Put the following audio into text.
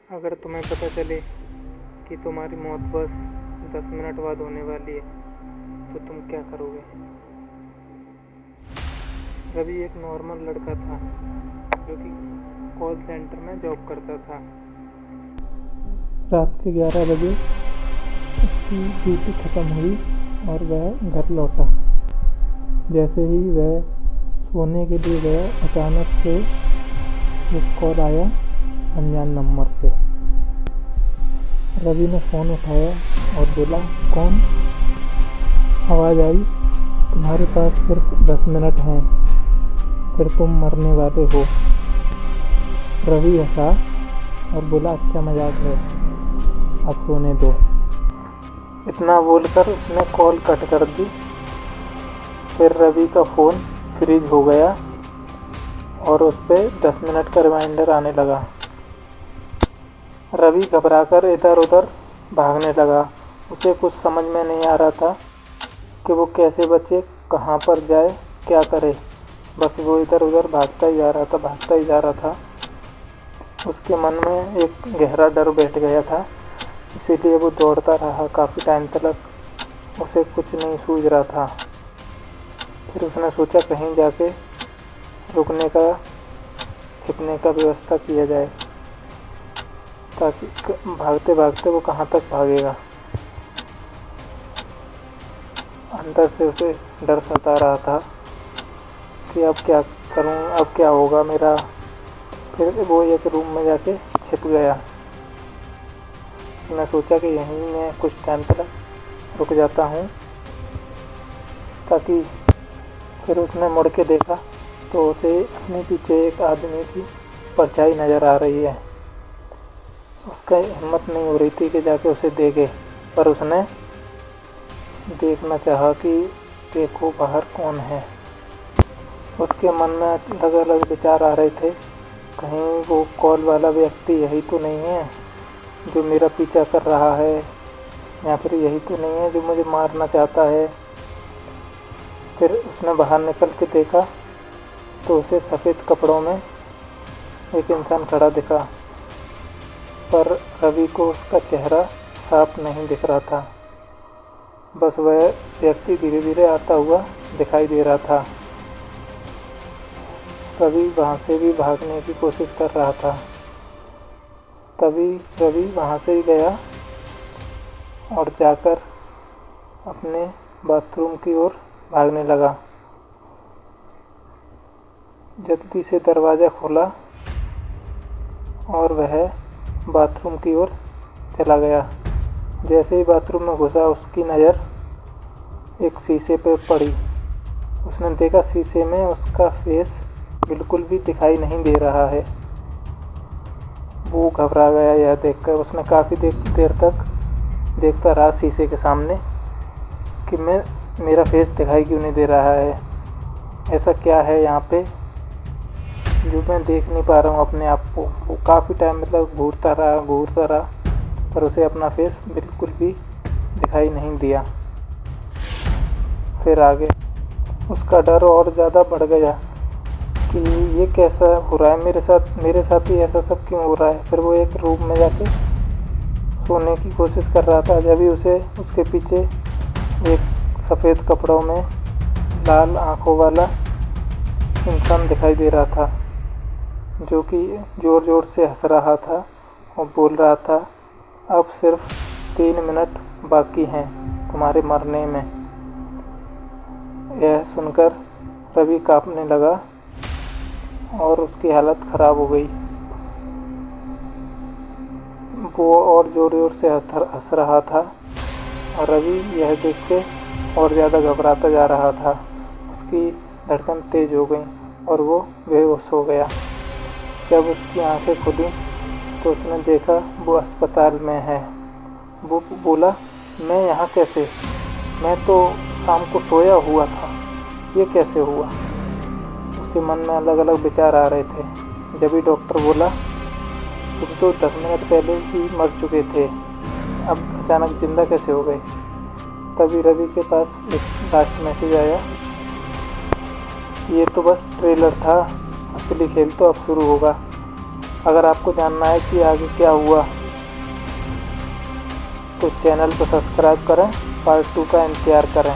अगर तुम्हें पता चले कि तुम्हारी मौत बस 10 मिनट बाद होने वाली है तो तुम क्या करोगे? रवि एक नॉर्मल लड़का था जो कि कॉल सेंटर में जॉब करता था। रात के 11 बजे उसकी ड्यूटी खत्म हुई और वह घर लौटा। जैसे ही वह सोने के लिए गया, अचानक से एक कॉल आया अनजान नंबर से। रवि ने फ़ोन उठाया और बोला, कौन? आवाज़ आई, तुम्हारे पास सिर्फ 10 मिनट हैं, फिर तुम मरने वाले हो। रवि हंसा और बोला, अच्छा मजाक है, अब सोने दो। इतना बोलकर उसने कॉल कट कर दी। फिर रवि का फ़ोन फ्रीज हो गया और उस पर 10 मिनट का रिमाइंडर आने लगा। रवि घबराकर इधर उधर भागने लगा। उसे कुछ समझ में नहीं आ रहा था कि वो कैसे बचे, कहाँ पर जाए, क्या करे। बस वो इधर उधर भागता ही जा रहा था। उसके मन में एक गहरा डर बैठ गया था, इसीलिए वो दौड़ता रहा काफ़ी टाइम तक। उसे कुछ नहीं सूझ रहा था। फिर उसने सोचा कहीं जाके रुकने का, छिपने का व्यवस्था किया जाए, ताकि भागते भागते वो कहाँ तक भागेगा। अंदर से उसे डर सता रहा था कि अब क्या करूं, अब क्या होगा मेरा। फिर वो एक रूम में जाके छिप गया। उसने सोचा कि यहीं मैं कुछ टाइम तक रुक जाता हूं, ताकि फिर उसने मुड़ के देखा तो उसे अपने पीछे एक आदमी की परछाई नज़र आ रही है। उसका हिम्मत नहीं हो रही थी कि जाके उसे देखे, पर उसने देखना चाहा कि देखो बाहर कौन है। उसके मन में अलग अलग विचार आ रहे थे, कहीं वो कॉल वाला व्यक्ति यही तो नहीं है जो मेरा पीछा कर रहा है, या फिर यही तो नहीं है जो मुझे मारना चाहता है। फिर उसने बाहर निकल के देखा तो उसे सफ़ेद कपड़ों में एक इंसान खड़ा दिखा, पर रवि को उसका चेहरा साफ नहीं दिख रहा था। बस वह व्यक्ति धीरे धीरे आता हुआ दिखाई दे रहा था। रवि वहाँ से भी भागने की कोशिश कर रहा था। तभी रवि वहाँ से ही गया और जाकर अपने बाथरूम की ओर भागने लगा। जल्दी से दरवाज़ा खोला और वह बाथरूम की ओर चला गया। जैसे ही बाथरूम में घुसा, उसकी नज़र एक शीशे पर पड़ी। उसने देखा शीशे में उसका फेस बिल्कुल भी दिखाई नहीं दे रहा है। वो घबरा गया यह देखकर। उसने काफ़ी देर तक देखता रहा शीशे के सामने कि मेरा फेस दिखाई क्यों नहीं दे रहा है, ऐसा क्या है यहाँ पे जो मैं देख नहीं पा रहा हूँ अपने आप को। वो काफ़ी टाइम मतलब घूरता रहा, पर उसे अपना फेस बिल्कुल भी दिखाई नहीं दिया। फिर आगे उसका डर और ज़्यादा बढ़ गया कि ये कैसा हो रहा है मेरे साथ ही ऐसा सब क्यों हो रहा है। फिर वो एक रूम में जाके सोने की कोशिश कर रहा था, जब भी उसे उसके पीछे एक सफ़ेद कपड़ों में लाल आँखों वाला इंसान दिखाई दे रहा था, जो कि ज़ोर ज़ोर से हंस रहा था और बोल रहा था, अब सिर्फ 3 मिनट बाकी हैं तुम्हारे मरने में। यह सुनकर रवि कांपने लगा और उसकी हालत ख़राब हो गई। वो और ज़ोर ज़ोर से हंस रहा था और रवि यह देख के और ज़्यादा घबराता जा रहा था। उसकी धड़कन तेज़ हो गई और वो बेहोश हो गया। जब उसकी आंखें खुली तो उसने देखा वो अस्पताल में है। वो बोला, मैं यहाँ कैसे? मैं तो शाम को सोया हुआ था, ये कैसे हुआ? उसके मन में अलग अलग विचार आ रहे थे। जब भी डॉक्टर बोला, तुम तो 10 मिनट पहले ही मर चुके थे, अब अचानक जिंदा कैसे हो गए? तभी रवि के पास एक लास्ट मैसेज आया, ये तो बस ट्रेलर था, असली खेल तो अब शुरू होगा। अगर आपको जानना है कि आगे क्या हुआ तो चैनल को सब्सक्राइब करें, पार्ट 2 का इंतज़ार करें।